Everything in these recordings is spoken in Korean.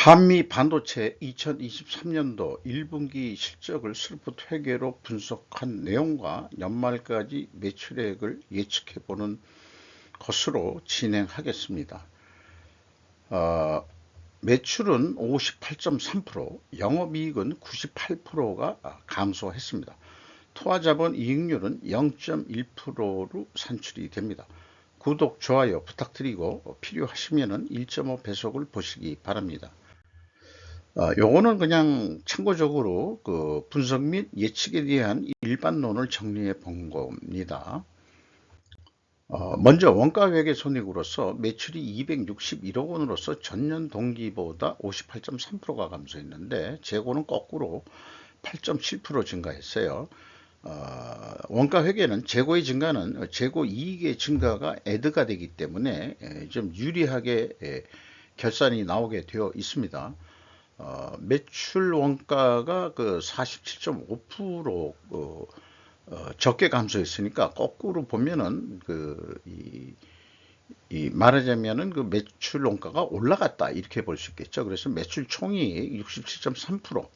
한미 반도체 2023년도 1분기 실적을 슬프트 회계로 분석한 내용과 연말까지 매출액을 예측해보는 것으로 진행하겠습니다. 매출은 58.3%, 영업이익은 98%가 감소했습니다. 투하자본 이익률은 0.1%로 산출이 됩니다. 구독, 좋아요 부탁드리고 필요하시면 1.5배속을 보시기 바랍니다. 요거는 그냥 참고적으로 그 분석 및 예측에 대한 일반론을 정리해 본 겁니다. 먼저 원가회계 손익으로서 매출이 261억 원으로서 전년 동기보다 58.3%가 감소했는데 재고는 거꾸로 8.7% 증가했어요. 원가회계는 재고의 증가는 재고 이익의 증가가 애드가 되기 때문에 좀 유리하게 결산이 나오게 되어 있습니다. 매출 원가가 그 47.5% 적게 감소했으니까 거꾸로 보면은 말하자면은 그 매출 원가가 올라갔다 이렇게 볼 수 있겠죠. 그래서 매출 총이 67.3%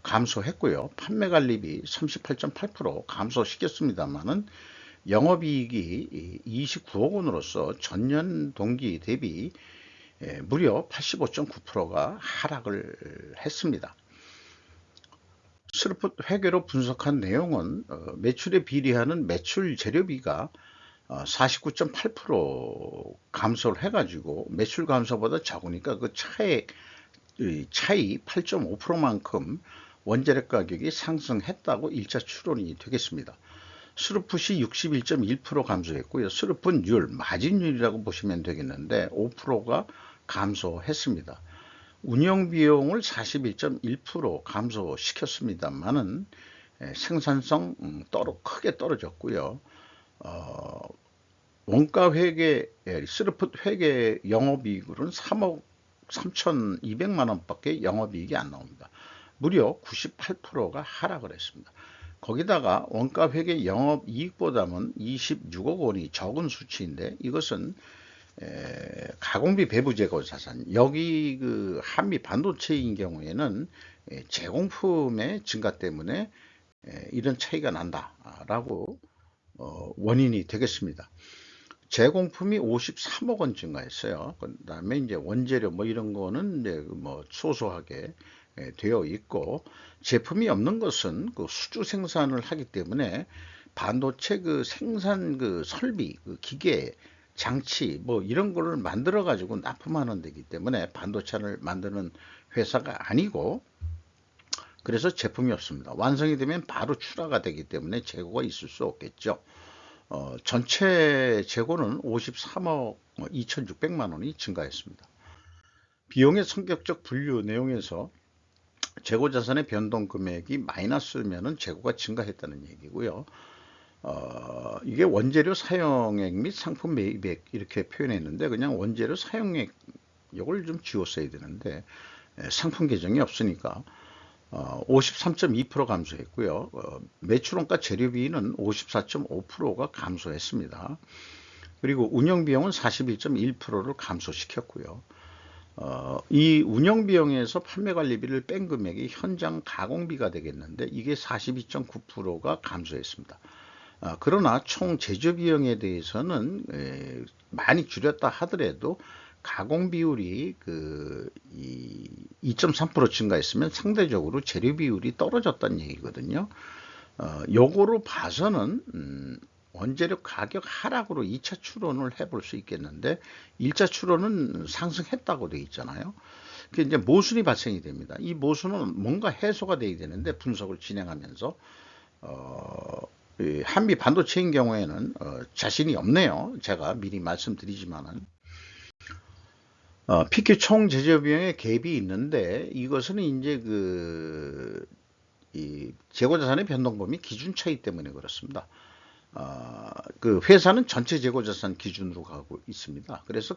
감소했고요. 판매 관리비 38.8% 감소시켰습니다만은 영업이익이 29억 원으로서 전년 동기 대비 무려 85.9%가 하락을 했습니다. 슬프트 회계로 분석한 내용은 매출에 비례하는 매출 재료비가 49.8% 감소를 해가지고 매출 감소보다 적으니까 그 차이 8.5%만큼 원자력 가격이 상승했다고 1차 추론이 되겠습니다. 스루풋이 61.1% 감소했고요. 스루풋율, 마진율이라고 보시면 되겠는데 5%가 감소했습니다. 운영비용을 41.1% 감소시켰습니다만은 생산성 크게 떨어졌고요. 원가회계, 스루풋 회계 영업이익으로는 3억 3,200만 원밖에 영업이익이 안 나옵니다. 무려 98%가 하락을 했습니다. 거기다가 원가회계 영업이익보다는 26억 원이 적은 수치인데 이것은 가공비 배부 재고 자산, 여기 그 한미 반도체인 경우에는 제공품의 증가 때문에 이런 차이가 난다라고 원인이 되겠습니다. 제공품이 53억 원 증가했어요. 그 다음에 이제 원재료 뭐 이런 거는 이제 뭐 소소하게 되어 있고, 제품이 없는 것은 그 수주 생산을 하기 때문에 반도체 그 생산 그 설비, 그 기계, 장치 뭐 이런 거를 만들어 가지고 납품하는 데기 때문에 반도체를 만드는 회사가 아니고, 그래서 제품이 없습니다. 완성이 되면 바로 출하가 되기 때문에 재고가 있을 수 없겠죠. 전체 재고는 53억 2,600만 원이 증가했습니다. 비용의 성격적 분류 내용에서 재고 자산의 변동 금액이 마이너스면은 재고가 증가했다는 얘기고요. 이게 원재료 사용액 및 상품 매입액 이렇게 표현했는데 그냥 원재료 사용액 이걸 좀 지웠어야 되는데 상품 계정이 없으니까 53.2% 감소했고요. 매출원가 재료비는 54.5%가 감소했습니다. 그리고 운영비용은 41.1%를 감소시켰고요. 이 운영비용에서 판매관리비를 뺀 금액이 현장 가공비가 되겠는데 이게 42.9%가 감소했습니다. 그러나 총 제조비용에 대해서는 많이 줄였다 하더라도 가공 비율이 2.3% 증가했으면 상대적으로 재료 비율이 떨어졌다는 얘기거든요. 요거로 봐서는 원재료 가격 하락으로 2차 추론을 해볼 수 있겠는데 1차 추론은 상승했다고 되어 있잖아요. 그 이제 모순이 발생이 됩니다. 이 모순은 뭔가 해소가 돼야 되는데 분석을 진행하면서 한미 반도체인 경우에는 자신이 없네요. 제가 미리 말씀드리지만은 PQ 총 제조 비용에 갭이 있는데 이것은 이제 이 재고 자산의 변동 범위 기준 차이 때문에 그렇습니다. 그 회사는 전체 재고 자산 기준으로 가고 있습니다. 그래서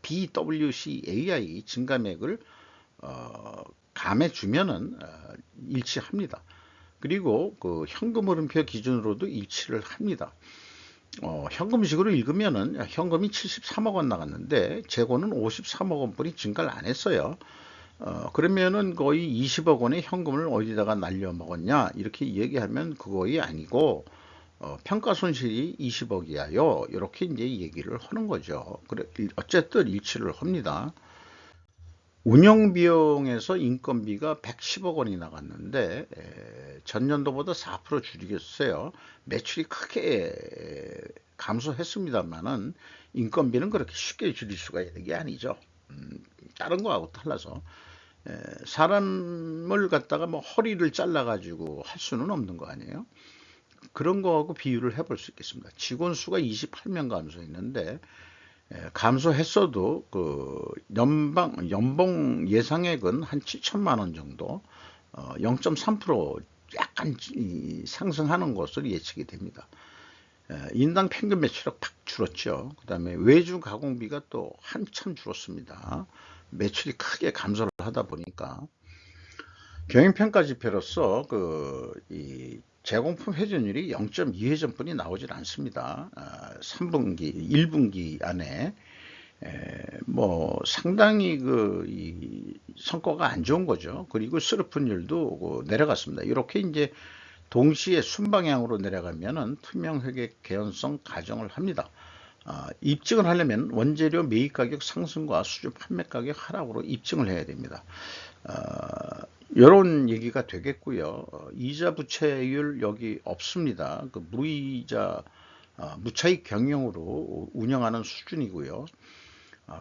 BWCAI 증가액을 감해 주면은 일치합니다. 그리고 그 현금 흐름표 기준으로도 일치를 합니다. 현금식으로 읽으면은 현금이 73억 원 나갔는데 재고는 53억 원뿐이 증가를 안 했어요. 그러면은 거의 20억 원의 현금을 어디다가 날려 먹었냐 이렇게 얘기하면 그거이 아니고 평가 손실이 20억이야요. 이렇게 이제 얘기를 하는 거죠. 그래 어쨌든 일치를 합니다. 운영 비용에서 인건비가 110억 원이 나갔는데 전년도보다 4% 줄이겠어요. 매출이 크게 감소했습니다만은 인건비는 그렇게 쉽게 줄일 수가 있는 게 아니죠. 다른 거하고 달라서 사람을 갖다가 뭐 허리를 잘라 가지고 할 수는 없는 거 아니에요. 그런 거하고 비유를 해볼 수 있겠습니다. 직원 수가 28명 감소했는데 감소했어도 그 연봉 예상액은 한 7천만 원 정도 0.3% 약간 상승하는 것으로 예측이 됩니다. 인당 평균 매출액 팍 줄었죠. 그 다음에 외주 가공비가 또 한참 줄었습니다. 매출이 크게 감소를 하다 보니까 경영평가 지표로서 이 제공품 회전율이 0.2회전뿐이 나오질 않습니다. 3분기, 1분기 안에 뭐 상당히 이 성과가 안 좋은 거죠. 그리고 수르픈율도 내려갔습니다. 이렇게 이제 동시에 순방향으로 내려가면은 투명 회계 개연성 가정을 합니다. 입증을 하려면 원재료 매입 가격 상승과 수주 판매 가격 하락으로 입증을 해야 됩니다. 이런 얘기가 되겠고요. 이자 부채율 여기 없습니다. 그 무이자 무차익 경영으로 운영하는 수준이고요.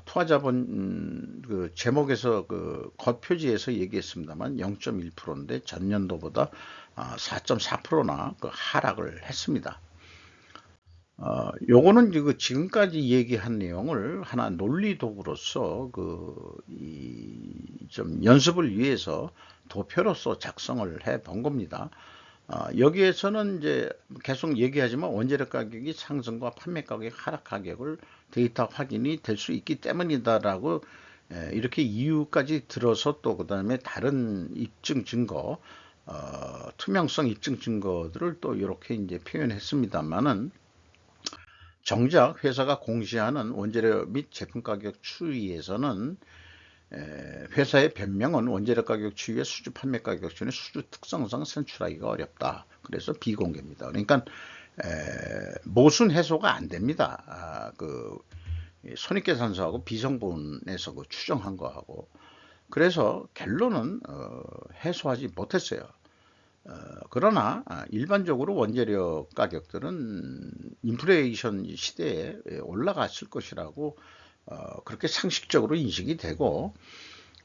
투하자본 그 제목에서 그 겉표지에서 얘기했습니다만 0.1%인데 전년도보다 4.4%나 그 하락을 했습니다. 요거는 지금까지 얘기한 내용을 하나 논리 도구로서 좀 연습을 위해서 도표로서 작성을 해 본 겁니다. 여기에서는 이제 계속 얘기하지만 원재료 가격이 상승과 판매 가격 하락 가격을 데이터 확인이 될 수 있기 때문이다라고 이렇게 이유까지 들어서 또 그 다음에 다른 입증 증거, 투명성 입증 증거들을 또 이렇게 이제 표현했습니다만은 정작 회사가 공시하는 원재료 및 제품 가격 추이에서는 회사의 변명은 원재료 가격 추이의 수주 판매 가격 중에 수주 특성상 산출하기가 어렵다. 그래서 비공개입니다. 그러니까 모순 해소가 안 됩니다. 손익계산서하고 비성분에서 추정한 거하고 그래서 결론은 해소하지 못했어요. 그러나 일반적으로 원재료 가격들은 인플레이션 시대에 올라갔을 것이라고 그렇게 상식적으로 인식이 되고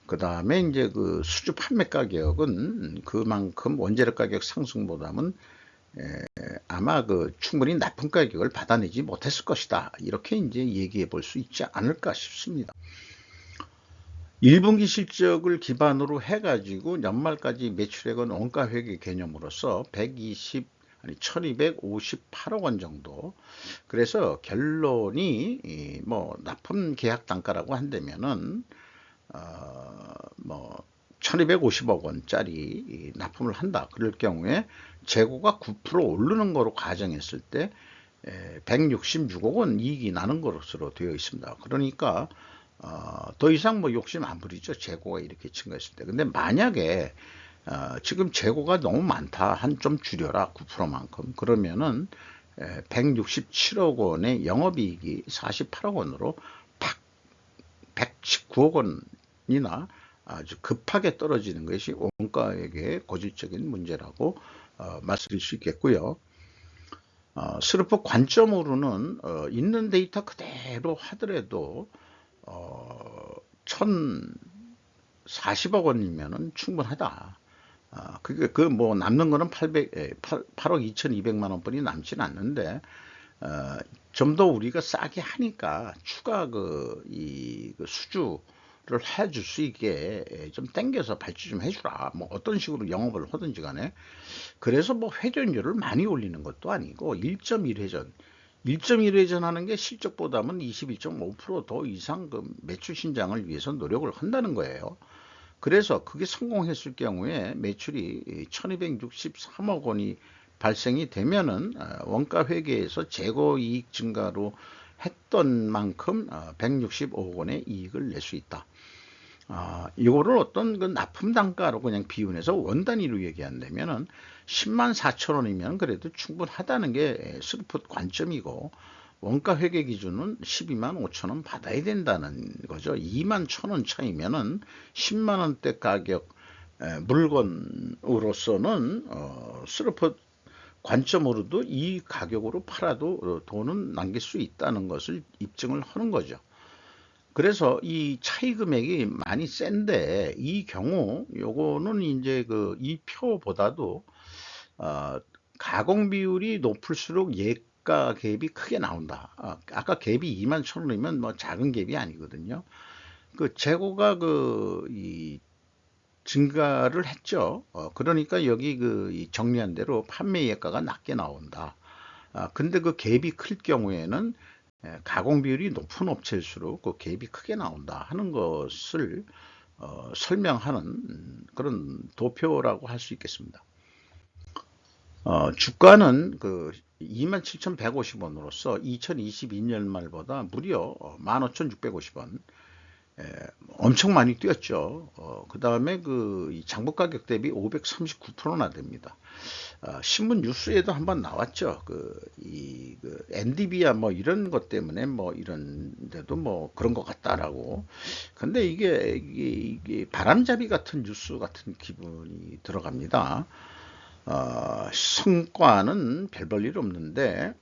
그 다음에 이제 그 수주 판매 가격은 그만큼 원재료 가격 상승보다는 아마 충분히 높은 가격을 받아내지 못했을 것이다. 이렇게 이제 얘기해 볼 수 있지 않을까 싶습니다. 1분기 실적을 기반으로 해가지고 연말까지 매출액은 원가회계 개념으로서 1258억 원 정도. 그래서 결론이 뭐 납품 계약 단가라고 한다면은 뭐 1250억 원짜리 납품을 한다. 그럴 경우에 재고가 9% 오르는 거로 가정했을 때 166억 원 이익이 나는 것으로 되어 있습니다. 그러니까 더 이상 뭐 욕심 안 부리죠. 재고가 이렇게 증가했을 때. 근데 만약에 지금 재고가 너무 많다. 한 좀 줄여라. 9%만큼. 그러면은 167억 원의 영업이익이 48억 원으로 119억 원이나 아주 급하게 떨어지는 것이 원가액의 고질적인 문제라고 말씀드릴 수 있겠고요. 스루프 관점으로는 있는 데이터 그대로 하더라도 1040억 원이면은 충분하다. 그게 뭐 남는 거는 8억 2200만 원뿐이 남지는 않는데 좀 더 우리가 싸게 하니까 추가 이 수주를 해줄 수 있게 좀 땡겨서 발주 좀 해주라. 뭐 어떤 식으로 영업을 하든지 간에. 그래서 뭐 회전율을 많이 올리는 것도 아니고 1.1회전 1.1회전 하는 게 실적보다는 21.5% 더 이상 매출 신장을 위해서 노력을 한다는 거예요. 그래서 그게 성공했을 경우에 매출이 1263억 원이 발생이 되면은 원가 회계에서 재고 이익 증가로 했던 만큼 165억 원의 이익을 낼 수 있다. 이거를 어떤 그 납품 단가로 그냥 비운해서 원 단위로 얘기한다면은 10만 4천 원이면 그래도 충분하다는 게 스루풋 관점이고, 원가 회계 기준은 12만 5천 원 받아야 된다는 거죠. 2만 1천 원 차이면은 10만 원대 가격 물건으로서는 스루풋 관점으로도 이 가격으로 팔아도 돈은 남길 수 있다는 것을 입증을 하는 거죠. 그래서 이 차이 금액이 많이 센데, 이 경우 요거는 이제 그 이 표보다도 어, 가공 비율이 높을수록 예가 갭이 크게 나온다. 아까 갭이 2만 천 원이면 뭐 작은 갭이 아니거든요. 그 재고가 이 증가를 했죠. 그러니까 여기 이 정리한 대로 판매 예가가 낮게 나온다. 근데 그 갭이 클 경우에는 가공 비율이 높은 업체일수록 그 갭이 크게 나온다 하는 것을 설명하는 그런 도표라고 할 수 있겠습니다. 주가는 그 27,150원으로서 2022년 말보다 무려 15,650원 엄청 많이 뛰었죠. 그 다음에 그 장부 가격 대비 539%나 됩니다. 신문 뉴스에도 한번 나왔죠. 그 엔디비아 뭐 이런 것 때문에 뭐 이런데도 뭐 그런 것 같다라고. 근데 이게 바람잡이 같은 뉴스 같은 기분이 들어갑니다. 성과는 별 볼 일 없는데,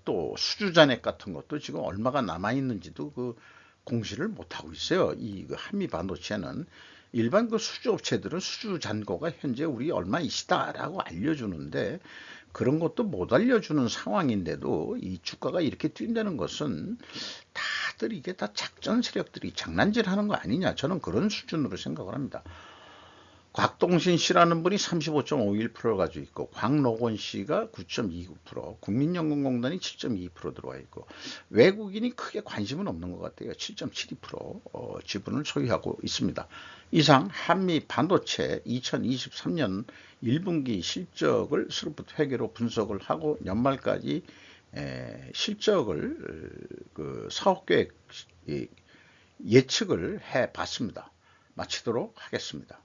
또 수주 잔액 같은 것도 지금 얼마가 남아 있는지도 공시를 못 하고 있어요. 그 한미 반도체는 일반 그 수주 업체들은 수주 잔고가 현재 우리 얼마 있다라고 알려주는데, 그런 것도 못 알려주는 상황인데도 이 주가가 이렇게 뛴다는 것은 다들 이게 다 작전 세력들이 장난질 하는 거 아니냐, 저는 그런 수준으로 생각을 합니다. 곽동신 씨라는 분이 35.51%를 가지고 있고, 광노건 씨가 9.29%, 국민연금공단이 7.2% 들어와 있고, 외국인이 크게 관심은 없는 것 같아요. 7.72% 지분을 소유하고 있습니다. 이상 한미 반도체 2023년 1분기 실적을 스루풋 회계로 분석을 하고 연말까지 실적을 사업계획 예측을 해봤습니다. 마치도록 하겠습니다.